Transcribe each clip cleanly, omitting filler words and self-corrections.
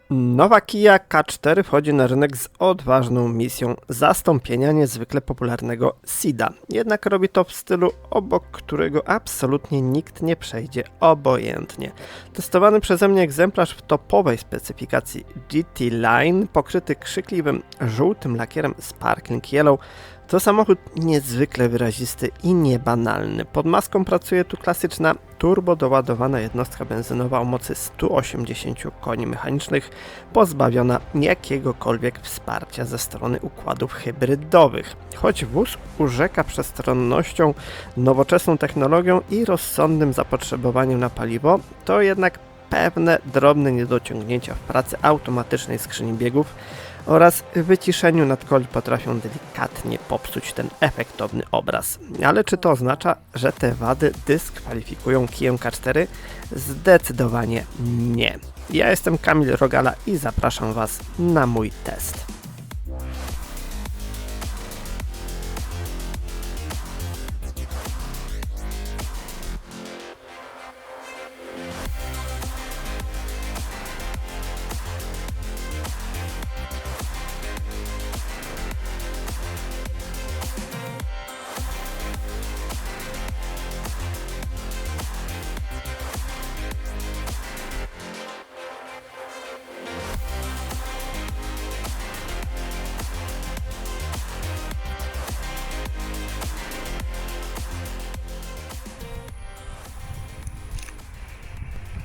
Nowa Kia K4 wchodzi na rynek z odważną misją zastąpienia niezwykle popularnego Ceeda. Jednak robi to w stylu, obok którego absolutnie nikt nie przejdzie obojętnie. Testowany przeze mnie egzemplarz w topowej specyfikacji GT Line, pokryty krzykliwym żółtym lakierem Sparkling Yellow, to samochód niezwykle wyrazisty i niebanalny. Pod maską pracuje tu klasyczna turbo doładowana jednostka benzynowa o mocy 180 koni mechanicznych, pozbawiona jakiegokolwiek wsparcia ze strony układów hybrydowych. Choć wóz urzeka przestronnością, nowoczesną technologią i rozsądnym zapotrzebowaniem na paliwo, to jednak pewne drobne niedociągnięcia w pracy automatycznej skrzyni biegów oraz wyciszeniu nadkoli potrafią delikatnie popsuć ten efektowny obraz. Ale czy to oznacza, że te wady dyskwalifikują Kię K4? Zdecydowanie nie. Ja jestem Kamil Rogala i zapraszam Was na mój test.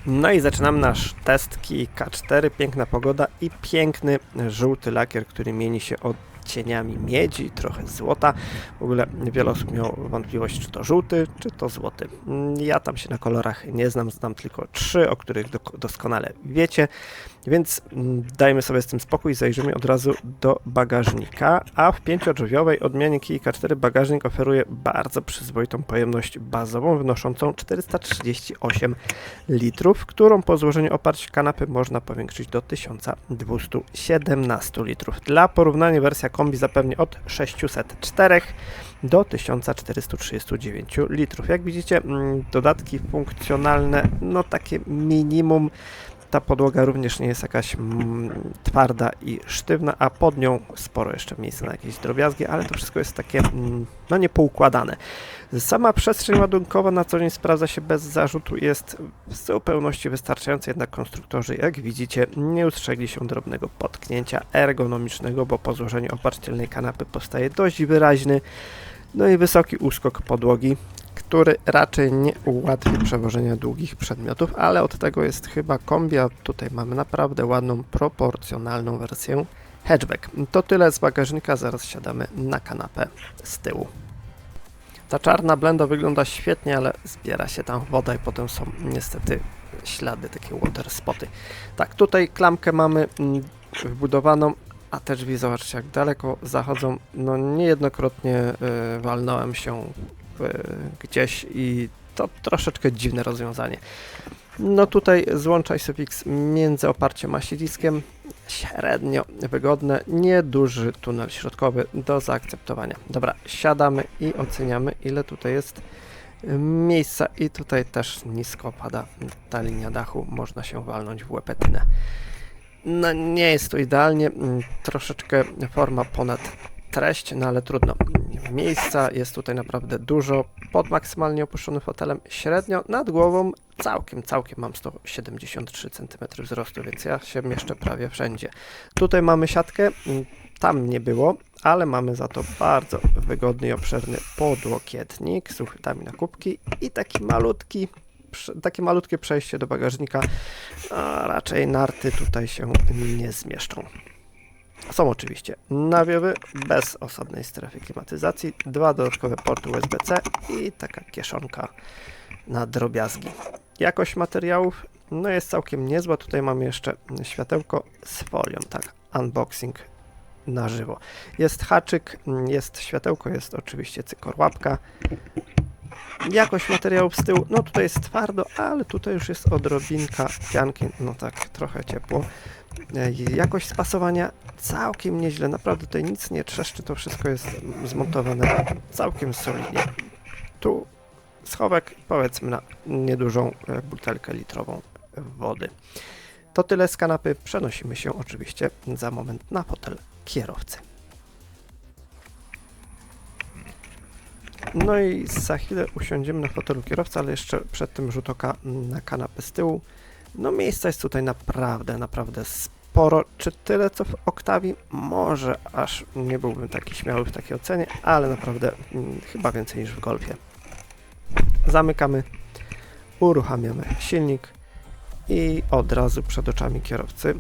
No i zaczynamy nasz test Kii K4, piękna pogoda i piękny żółty lakier, który mieni się odcieniami miedzi, trochę złota. W ogóle wiele osób miało wątpliwość, czy to żółty, czy to złoty. Ja tam się na kolorach nie znam, znam tylko 3, o których doskonale wiecie, więc dajmy sobie z tym spokój i zajrzymy od razu do bagażnika, a w 5-drzwiowej odmianie Kii K4 bagażnik oferuje bardzo przyzwoitą pojemność bazową wynoszącą 438 litrów, którą po złożeniu oparć kanapy można powiększyć do 1217 litrów. Dla porównania wersja kombi zapewni od 604 do 1439 litrów. Jak widzicie, dodatki funkcjonalne, no takie minimum. Ta podłoga również nie jest jakaś twarda i sztywna, a pod nią sporo jeszcze miejsca na jakieś drobiazgi, ale to wszystko jest takie no niepoukładane. Sama przestrzeń ładunkowa na co dzień sprawdza się bez zarzutu, jest w zupełności wystarczająca, jednak konstruktorzy, jak widzicie, nie ustrzegli się drobnego potknięcia ergonomicznego, bo po złożeniu oparć tylnej kanapy powstaje dość wyraźny, no i wysoki uskok podłogi, który raczej nie ułatwi przewożenia długich przedmiotów, ale od tego jest chyba kombi, a tutaj mamy naprawdę ładną, proporcjonalną wersję hatchback. To tyle z bagażnika, zaraz siadamy na kanapę z tyłu. Ta czarna blenda wygląda świetnie, ale zbiera się tam woda i potem są niestety ślady, takie water spoty. Tak, tutaj klamkę mamy wbudowaną, a te drzwi, zobaczcie jak daleko zachodzą. No niejednokrotnie walnąłem się gdzieś i to troszeczkę dziwne rozwiązanie. No tutaj złącza ISOFIX między oparciem a siedziskiem, średnio wygodne, nieduży tunel środkowy do zaakceptowania. Dobra, siadamy i oceniamy, ile tutaj jest miejsca i tutaj też nisko pada ta linia dachu, można się walnąć w łepetynę. No nie jest to idealnie, troszeczkę forma ponad treść, no ale trudno. Miejsca jest tutaj naprawdę dużo, pod maksymalnie opuszczonym fotelem średnio, nad głową całkiem mam 173 cm wzrostu, więc ja się mieszczę prawie wszędzie. Tutaj mamy siatkę, tam nie było, ale mamy za to bardzo wygodny i obszerny podłokietnik z uchwytami na kubki i takie malutkie przejście do bagażnika, a raczej narty tutaj się nie zmieszczą. Są oczywiście nawiewy bez osobnej strefy klimatyzacji, 2 dodatkowe porty USB-C i taka kieszonka na drobiazgi. Jakość materiałów no jest całkiem niezła, tutaj mamy jeszcze światełko z folią, tak, unboxing na żywo. Jest haczyk, jest światełko, jest oczywiście cykorłapka. Jakość materiałów z tyłu, no tutaj jest twardo, ale tutaj już jest odrobinka pianki, no tak, trochę ciepło. Jakość spasowania całkiem nieźle, naprawdę tutaj nic nie trzeszczy, to wszystko jest zmontowane całkiem solidnie. Tu schowek powiedzmy na niedużą butelkę litrową wody. To tyle z kanapy, przenosimy się oczywiście za moment na fotel kierowcy. No i za chwilę usiądziemy na fotelu kierowcy, ale jeszcze przed tym rzut oka na kanapę z tyłu. No miejsca jest tutaj naprawdę sporo. Czy tyle co w Octavii? Może aż nie byłbym taki śmiały w takiej ocenie, ale naprawdę chyba więcej niż w Golfie. Zamykamy, uruchamiamy silnik i od razu przed oczami kierowcy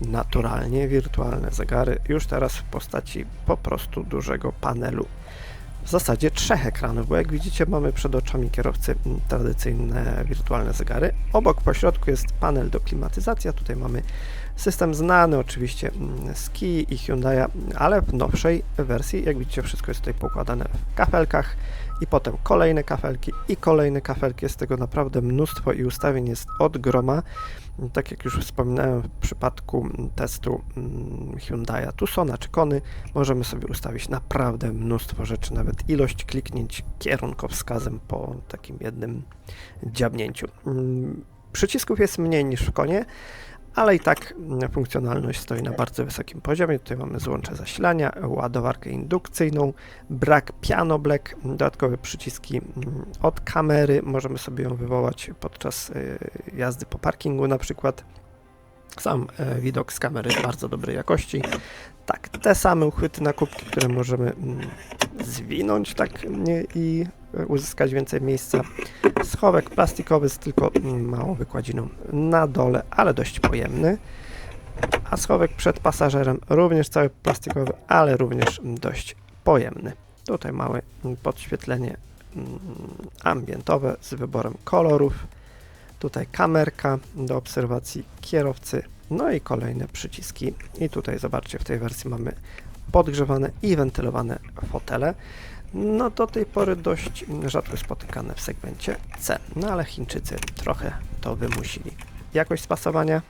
naturalnie wirtualne zegary, już teraz w postaci po prostu dużego panelu. W zasadzie 3 ekranów, bo jak widzicie mamy przed oczami kierowcy tradycyjne wirtualne zegary. Obok po środku jest panel do klimatyzacji, a tutaj mamy system znany oczywiście z Kii i Hyundai'a, ale w nowszej wersji, jak widzicie, wszystko jest tutaj poukładane w kafelkach i potem kolejne kafelki i kolejne kafelki. Jest tego naprawdę mnóstwo i ustawień jest od groma. Tak jak już wspominałem w przypadku testu Hyundai'a Tucsona czy Kony, możemy sobie ustawić naprawdę mnóstwo rzeczy, nawet ilość kliknięć kierunkowskazem po takim jednym dziabnięciu. Przycisków jest mniej niż w Konie, ale i tak funkcjonalność stoi na bardzo wysokim poziomie. Tutaj mamy złącze zasilania, ładowarkę indukcyjną, brak piano black, dodatkowe przyciski od kamery, możemy sobie ją wywołać podczas jazdy po parkingu na przykład. Sam widok z kamery bardzo dobrej jakości. Tak, te same uchwyty na kubki, które możemy zwinąć tak i uzyskać więcej miejsca. Schowek plastikowy z tylko małą wykładziną na dole, ale dość pojemny. A schowek przed pasażerem również cały plastikowy, ale również dość pojemny. Tutaj małe podświetlenie ambientowe z wyborem kolorów. Tutaj kamerka do obserwacji kierowcy, no i kolejne przyciski. I tutaj zobaczcie, w tej wersji mamy podgrzewane i wentylowane fotele. No do tej pory dość rzadko spotykane w segmencie C, no ale Chińczycy trochę to wymusili. Jakość spasowania?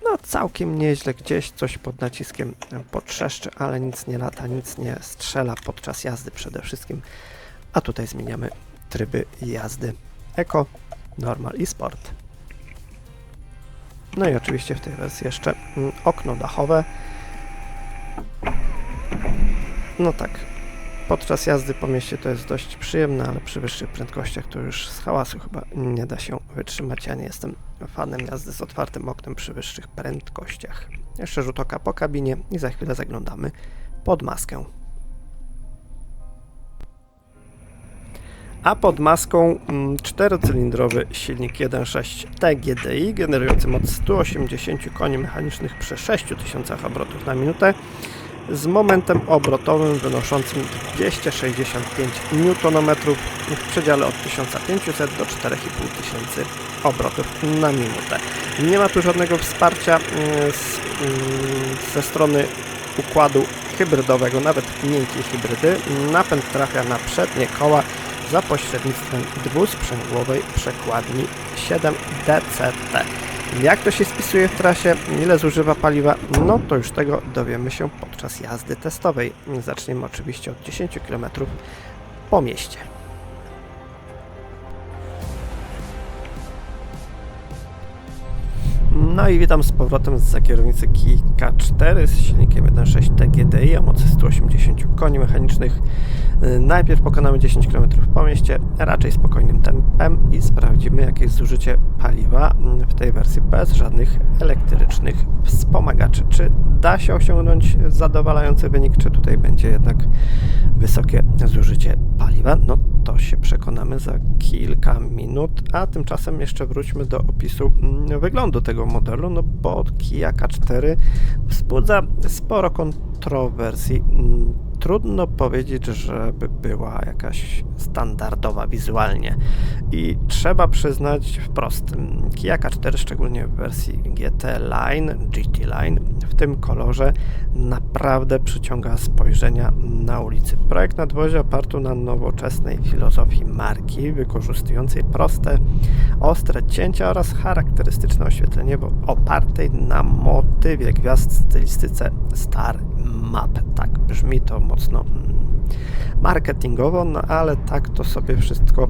No całkiem nieźle, gdzieś coś pod naciskiem potrzeszczy, ale nic nie lata, nic nie strzela podczas jazdy przede wszystkim. A tutaj zmieniamy tryby jazdy Eco, Normal i Sport. No i oczywiście w tej wersji jeszcze okno dachowe. No tak, podczas jazdy po mieście to jest dość przyjemne, ale przy wyższych prędkościach to już z hałasu chyba nie da się wytrzymać. Ja nie jestem fanem jazdy z otwartym oknem przy wyższych prędkościach. Jeszcze rzut oka po kabinie i za chwilę zaglądamy pod maskę. A pod maską 4-cylindrowy silnik 1.6 TGDI generujący moc 180 koni mechanicznych przy 6000 obrotów na minutę z momentem obrotowym wynoszącym 265 Nm w przedziale od 1500 do 4500 obrotów na minutę. Nie ma tu żadnego wsparcia ze strony układu hybrydowego, nawet miękkiej hybrydy. Napęd trafia na przednie koła za pośrednictwem dwusprzęgłowej przekładni 7DCT. Jak to się spisuje w trasie, ile zużywa paliwa, no to już tego dowiemy się podczas jazdy testowej. Zaczniemy oczywiście od 10 km po mieście. No i witam z powrotem za kierownicy Kii K4 z silnikiem 1.6 TGDI o mocy 180 koni mechanicznych. Najpierw pokonamy 10 km po mieście, raczej spokojnym tempem i sprawdzimy, jakie jest zużycie paliwa w tej wersji bez żadnych elektrycznych wspomagaczy. Czy da się osiągnąć zadowalający wynik, czy tutaj będzie jednak wysokie zużycie paliwa? No to się przekonamy za kilka minut, a tymczasem jeszcze wróćmy do opisu wyglądu tego modelu, no bo Kia K4 wzbudza sporo kontrowersji. Trudno powiedzieć, żeby była jakaś standardowa wizualnie i trzeba przyznać wprost, Kia K4, szczególnie w wersji GT Line, w tym kolorze naprawdę przyciąga spojrzenia na ulicy. Projekt nadwozia oparty na nowoczesnej filozofii marki, wykorzystującej proste, ostre cięcia oraz charakterystyczne oświetlenie, bo opartej na motywie gwiazd w stylistyce Star Map. Tak brzmi to mocno marketingowo, no ale tak to sobie wszystko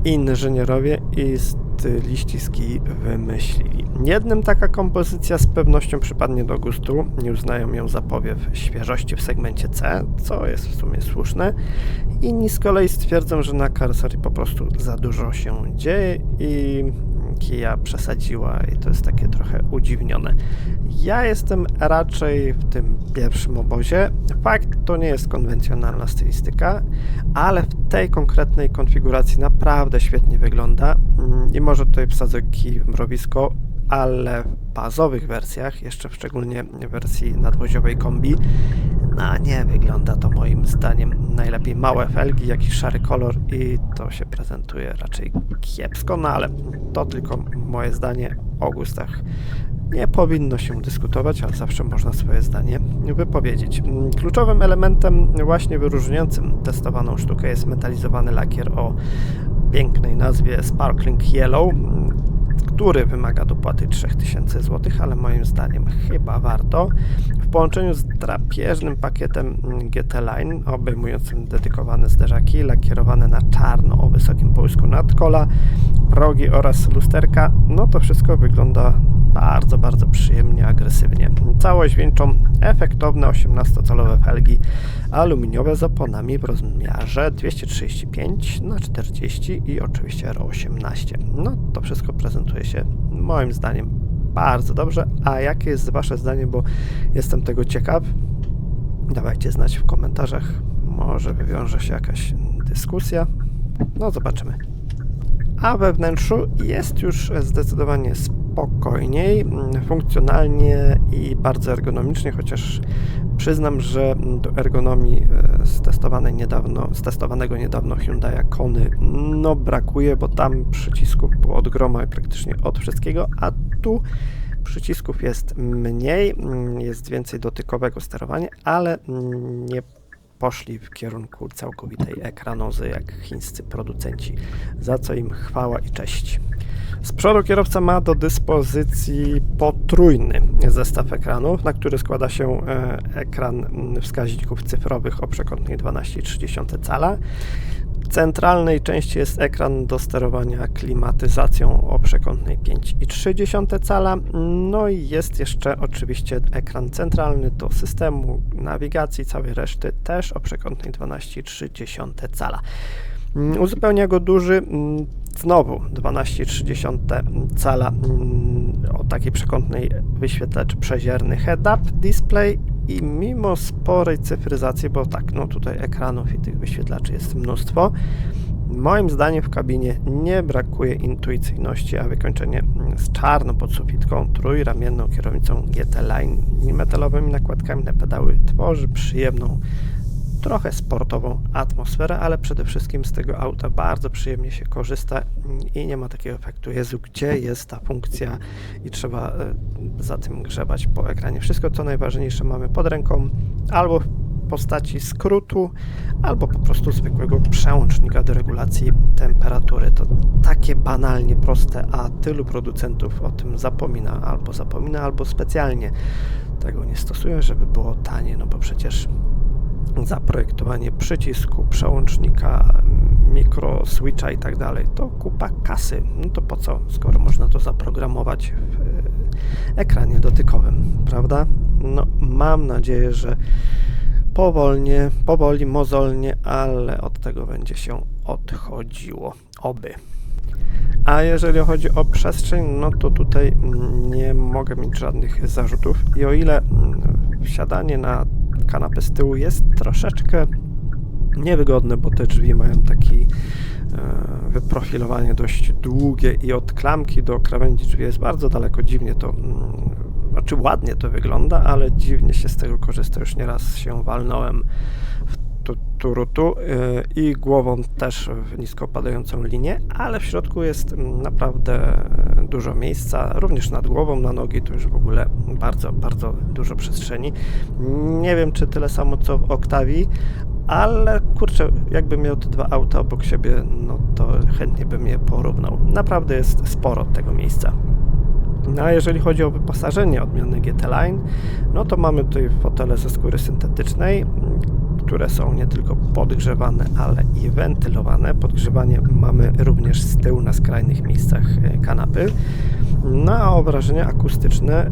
inżynierowie i styliści z Kii wymyślili. Jednym taka kompozycja z pewnością przypadnie do gustu, nie uznają ją za powiew świeżości w segmencie C, co jest w sumie słuszne. Inni z kolei stwierdzą, że na karoserii po prostu za dużo się dzieje i Kia przesadziła i to jest takie trochę udziwnione. Ja jestem raczej w tym pierwszym obozie. Fakt, to nie jest konwencjonalna stylistyka, ale w tej konkretnej konfiguracji naprawdę świetnie wygląda i może tutaj wsadzę kij w mrowisko, ale w bazowych wersjach, jeszcze szczególnie w wersji nadwoziowej kombi, no nie wygląda to moim zdaniem najlepiej. Małe felgi, jakiś szary kolor i to się prezentuje raczej kiepsko, no ale to tylko moje zdanie. O gustach nie powinno się dyskutować, ale zawsze można swoje zdanie wypowiedzieć. Kluczowym elementem właśnie wyróżniającym testowaną sztukę jest metalizowany lakier o pięknej nazwie Sparkling Yellow, który wymaga dopłaty 3000 zł, ale moim zdaniem chyba warto. W połączeniu z drapieżnym pakietem GT Line obejmującym dedykowane zderzaki, lakierowane na czarno o wysokim połysku nadkola, progi oraz lusterka, no to wszystko wygląda bardzo, bardzo przyjemnie, agresywnie. Całość wieńczą efektowne 18-calowe felgi aluminiowe z oponami w rozmiarze 235×40 i oczywiście R18. No to wszystko prezentuje się moim zdaniem bardzo dobrze. A jakie jest wasze zdanie, bo jestem tego ciekaw? Dawajcie znać w komentarzach. Może wywiąże się jakaś dyskusja. No zobaczymy. A we wnętrzu jest już zdecydowanie spokojniej, funkcjonalnie i bardzo ergonomicznie, chociaż przyznam, że do ergonomii testowanego niedawno Hyundai Kony no brakuje, bo tam przycisków było od groma i praktycznie od wszystkiego, a tu przycisków jest mniej, jest więcej dotykowego sterowania, ale nie poszli w kierunku całkowitej ekranozy jak chińscy producenci, za co im chwała i cześć. Z przodu kierowca ma do dyspozycji potrójny zestaw ekranów, na który składa się ekran wskaźników cyfrowych o przekątnej 12,3 cala. W centralnej części jest ekran do sterowania klimatyzacją o przekątnej 5,3 cala. No i jest jeszcze oczywiście ekran centralny do systemu nawigacji, całej reszty też o przekątnej 12,3 cala. Uzupełnia go duży, znowu 12,3 cala o takiej przekątnej wyświetlacz przezierny head-up display i mimo sporej cyfryzacji, bo tak, no tutaj ekranów i tych wyświetlaczy jest mnóstwo, moim zdaniem w kabinie nie brakuje intuicyjności, a wykończenie z czarną podsufitką, trójramienną kierownicą GT Line i metalowymi nakładkami na pedały tworzy przyjemną, trochę sportową atmosferę, ale przede wszystkim z tego auta bardzo przyjemnie się korzysta i nie ma takiego efektu, Jezu, gdzie jest ta funkcja i trzeba za tym grzebać po ekranie. Wszystko co najważniejsze mamy pod ręką, albo w postaci skrótu, albo po prostu zwykłego przełącznika do regulacji temperatury. To takie banalnie proste, a tylu producentów o tym zapomina, albo specjalnie tego nie stosuje, żeby było tanie, no bo przecież zaprojektowanie przycisku, przełącznika, mikroswitcha i tak dalej, to kupa kasy. No to po co, skoro można to zaprogramować w ekranie dotykowym, prawda? No mam nadzieję, że powoli, mozolnie, ale od tego będzie się odchodziło. Oby. A jeżeli chodzi o przestrzeń, no to tutaj nie mogę mieć żadnych zarzutów i o ile wsiadanie na kanapę z tyłu jest troszeczkę niewygodne, bo te drzwi mają takie wyprofilowanie dość długie i od klamki do krawędzi drzwi jest bardzo daleko, dziwnie to, znaczy ładnie to wygląda, ale dziwnie się z tego korzysta, już nieraz się walnąłem w turutu i głową też w nisko padającą linię, ale w środku jest naprawdę dużo miejsca, również nad głową, na nogi to już w ogóle bardzo, bardzo dużo przestrzeni. Nie wiem, czy tyle samo co w Octavii, ale kurczę, jakbym miał te dwa auta obok siebie, no to chętnie bym je porównał. Naprawdę jest sporo tego miejsca. No a jeżeli chodzi o wyposażenie odmiany GT Line, no to mamy tutaj fotele ze skóry syntetycznej, które są nie tylko podgrzewane, ale i wentylowane. Podgrzewanie mamy również z tyłu na skrajnych miejscach kanapy. No a o wrażenie akustyczne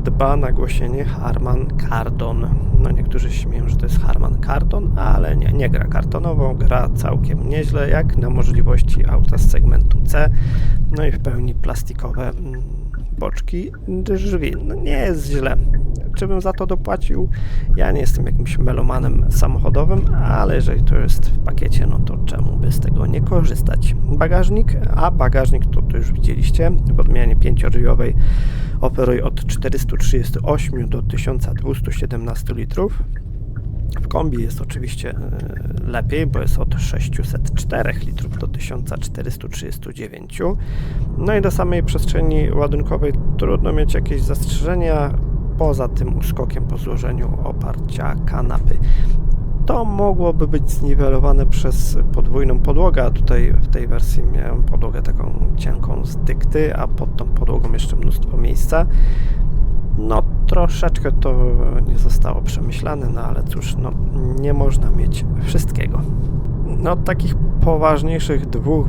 dba nagłośnienie Harman Kardon. No niektórzy śmieją, że to jest Harman Kardon, ale nie gra kartonowo, gra całkiem nieźle, jak na możliwości auta z segmentu C. No i w pełni plastikowe boczki drzwi. No nie jest źle. Czy bym za to dopłacił? Ja nie jestem jakimś melomanem samochodowym, ale jeżeli to jest w pakiecie, no to czemu by z tego nie korzystać? Bagażnik to już widzieliście, w odmianie 5-drzwiowej operuje od 438 do 1217 litrów. W kombi jest oczywiście lepiej, bo jest od 604 litrów do 1439. No i do samej przestrzeni ładunkowej trudno mieć jakieś zastrzeżenia, poza tym uskokiem po złożeniu oparcia kanapy. To mogłoby być zniwelowane przez podwójną podłogę, a tutaj w tej wersji miałem podłogę taką cienką z dykty, a pod tą podłogą jeszcze mnóstwo miejsca. No troszeczkę to nie zostało przemyślane, no ale cóż, no nie można mieć wszystkiego. No o takich poważniejszych dwóch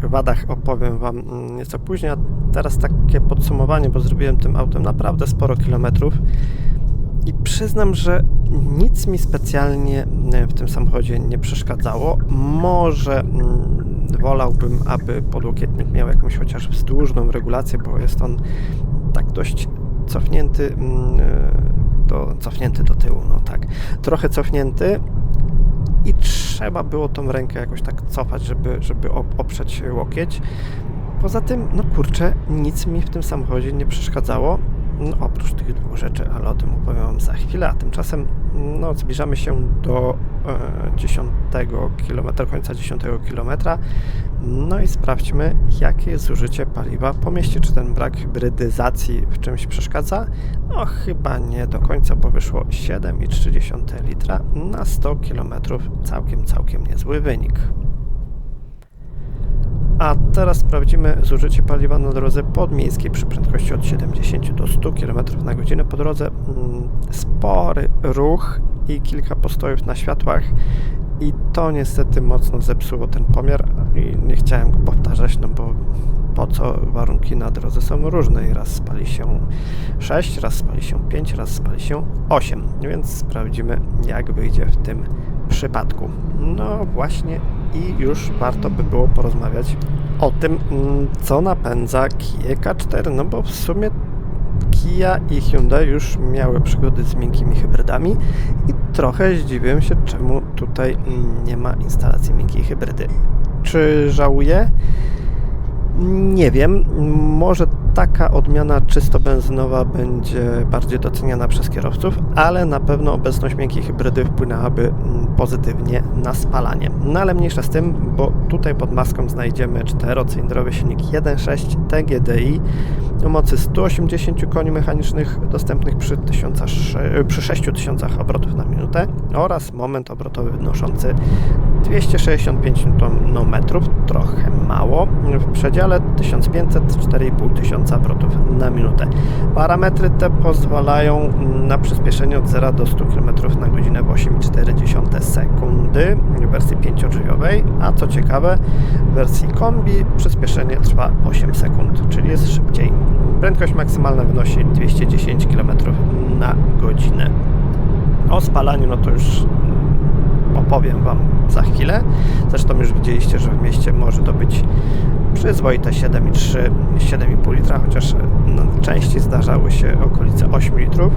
wadach opowiem Wam nieco później, a teraz takie podsumowanie, bo zrobiłem tym autem naprawdę sporo kilometrów i przyznam, że nic mi specjalnie w tym samochodzie nie przeszkadzało. Może wolałbym, aby podłokietnik miał jakąś chociaż wzdłużną regulację, bo jest on tak dość cofnięty do tyłu, no tak, trochę cofnięty i trzeba było tą rękę jakoś tak cofać, żeby oprzeć łokieć. Poza tym, no kurczę, nic mi w tym samochodzie nie przeszkadzało, no oprócz tych dwóch rzeczy, ale o tym opowiem Wam za chwilę, a tymczasem no, zbliżamy się do 10 km, końca 10 km. No i sprawdźmy, jakie jest zużycie paliwa po mieście. Czy ten brak hybrydyzacji w czymś przeszkadza? No chyba nie do końca, bo wyszło 7,3 litra na 100 km. Całkiem niezły wynik. A teraz sprawdzimy zużycie paliwa na drodze podmiejskiej przy prędkości od 70 do 100 km na godzinę. Po drodze spory ruch i kilka postojów na światłach i to niestety mocno zepsuło ten pomiar i nie chciałem go powtarzać, no bo po co, warunki na drodze są różne i raz spali się 6, raz spali się 5, raz spali się 8, więc sprawdzimy, jak wyjdzie w tym przypadku. No właśnie i już warto by było porozmawiać o tym, co napędza Kia K4, no bo w sumie Kia i Hyundai już miały przygody z miękkimi hybrydami i trochę zdziwiłem się, czemu tutaj nie ma instalacji miękkiej hybrydy. Czy żałuję? Nie wiem, może taka odmiana czysto benzynowa będzie bardziej doceniana przez kierowców, ale na pewno obecność miękkiej hybrydy wpłynęłaby pozytywnie na spalanie. No ale mniejsza z tym, bo tutaj pod maską znajdziemy 4-cylindrowy silnik 1.6 TGDI o mocy 180 koni mechanicznych dostępnych przy 6000 obrotów na minutę oraz moment obrotowy wynoszący 265 Nm, trochę mało, w przedziale 1500-4500 obrotów na minutę. Parametry te pozwalają na przyspieszenie od 0 do 100 km na godzinę w 8,4 sekundy w wersji 5-drzwiowej, a co ciekawe, w wersji kombi przyspieszenie trwa 8 sekund, czyli jest szybciej. Prędkość maksymalna wynosi 210 km na godzinę. O spalaniu no to już opowiem Wam za chwilę. Zresztą już widzieliście, że w mieście może to być przyzwoite 7,5 litra, chociaż no, częściej zdarzały się okolice 8 litrów.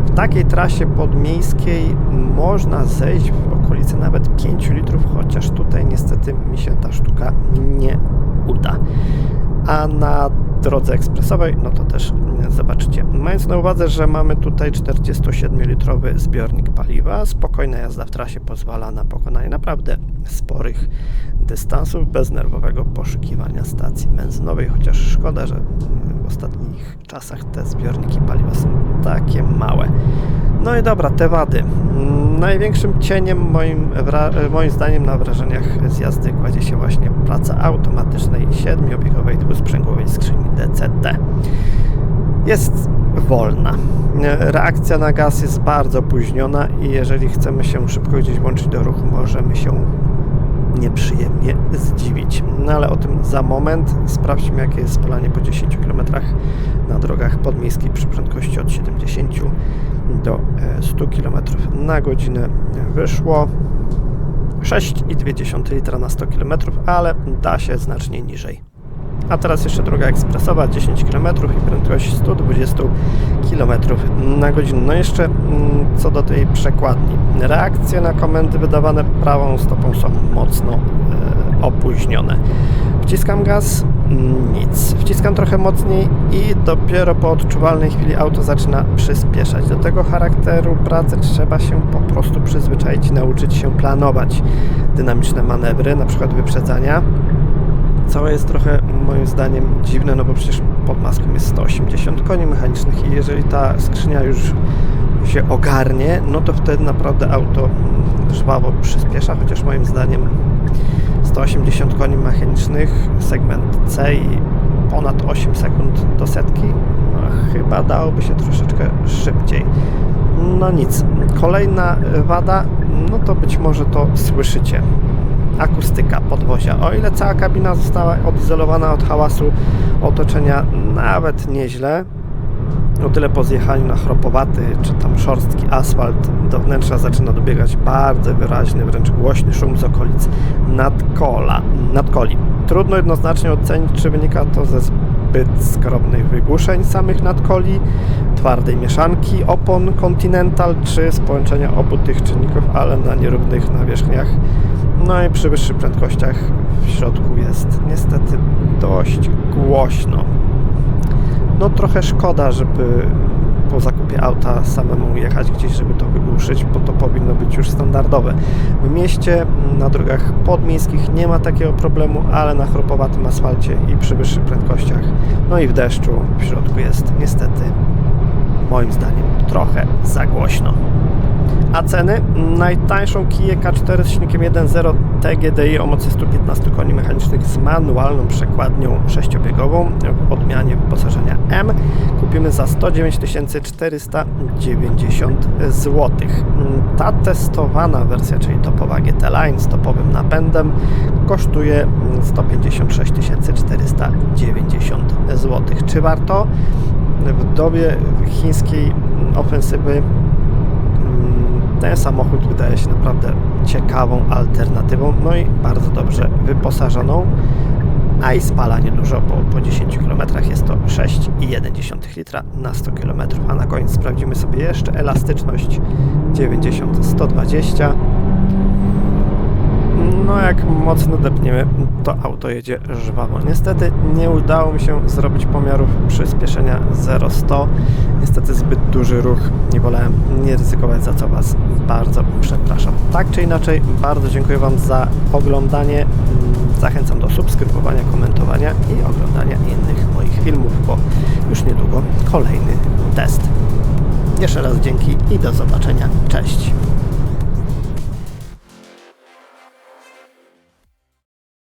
W takiej trasie podmiejskiej można zejść w okolice nawet 5 litrów, chociaż tutaj niestety mi się ta sztuka nie uda. A na drodze ekspresowej, no to też zobaczycie. Mając na uwadze, że mamy tutaj 47-litrowy zbiornik paliwa, spokojna jazda w trasie pozwala na pokonanie naprawdę sporych dystansów bez nerwowego poszukiwania stacji benzynowej, chociaż szkoda, że w ostatnich czasach te zbiorniki paliwa są takie małe. No i dobra, te wady. Największym cieniem moim zdaniem na wrażeniach z jazdy kładzie się właśnie praca automatycznej 7-biegowej dwusprzęgłowej skrzyni DCT. jest wolna. Reakcja na gaz jest bardzo opóźniona i jeżeli chcemy się szybko gdzieś włączyć do ruchu, możemy się nieprzyjemnie zdziwić. No ale o tym za moment. Sprawdźmy, jakie jest spalanie po 10 km na drogach podmiejskich przy prędkości od 70 do 100 km na godzinę. Wyszło 6,2 litra na 100 km, ale da się znacznie niżej. A teraz jeszcze droga ekspresowa, 10 km i prędkość 120 km na godzinę. No jeszcze co do tej przekładni. Reakcje na komendy wydawane prawą stopą są mocno opóźnione. Wciskam gaz, nic. Wciskam trochę mocniej i dopiero po odczuwalnej chwili auto zaczyna przyspieszać. Do tego charakteru pracy trzeba się po prostu przyzwyczaić i nauczyć się planować dynamiczne manewry, na przykład wyprzedzania. Co jest trochę moim zdaniem dziwne, no bo przecież pod maską jest 180 koni mechanicznych i jeżeli ta skrzynia już się ogarnie, no to wtedy naprawdę auto żwawo przyspiesza, chociaż moim zdaniem 180 koni mechanicznych, segment C i ponad 8 sekund do setki, no chyba dałoby się troszeczkę szybciej. No nic, kolejna wada, no to być może to słyszycie. Akustyka podwozia. O ile cała kabina została odizolowana od hałasu otoczenia nawet nieźle, o tyle po zjechaniu na chropowaty czy tam szorstki asfalt do wnętrza zaczyna dobiegać bardzo wyraźny, wręcz głośny szum z okolic nadkoli. Trudno jednoznacznie ocenić, czy wynika to ze zbyt skromnych wygłuszeń samych nadkoli, twardej mieszanki opon Continental, czy z połączenia obu tych czynników, ale na nierównych nawierzchniach. No i przy wyższych prędkościach w środku jest niestety dość głośno. No trochę szkoda, żeby po zakupie auta samemu jechać gdzieś, żeby to wygłuszyć, bo to powinno być już standardowe. W mieście, na drogach podmiejskich nie ma takiego problemu, ale na chropowatym asfalcie i przy wyższych prędkościach, no i w deszczu w środku jest niestety, moim zdaniem, trochę za głośno. A ceny? Najtańszą Kiję K4 z silnikiem 1.0 TGDI o mocy 115 koni mechanicznych z manualną przekładnią 6-biegową w odmianie wyposażenia M kupimy za 109 490 zł. Ta testowana wersja, czyli topowa GT Line z topowym napędem, kosztuje 156 490 zł. Czy warto? W dobie chińskiej ofensywy ten samochód wydaje się naprawdę ciekawą alternatywą, no i bardzo dobrze wyposażoną, a i spala niedużo, bo po 10 km jest to 6,1 litra na 100 km, a na koniec sprawdzimy sobie jeszcze elastyczność 90-120. No jak mocno depniemy, to auto jedzie żwawo. Niestety nie udało mi się zrobić pomiarów przyspieszenia 0-100. Niestety zbyt duży ruch, nie wolałem nie ryzykować, za co Was bardzo przepraszam. Tak czy inaczej, bardzo dziękuję Wam za oglądanie. Zachęcam do subskrybowania, komentowania i oglądania innych moich filmów, bo już niedługo kolejny test. Jeszcze raz dzięki i do zobaczenia. Cześć!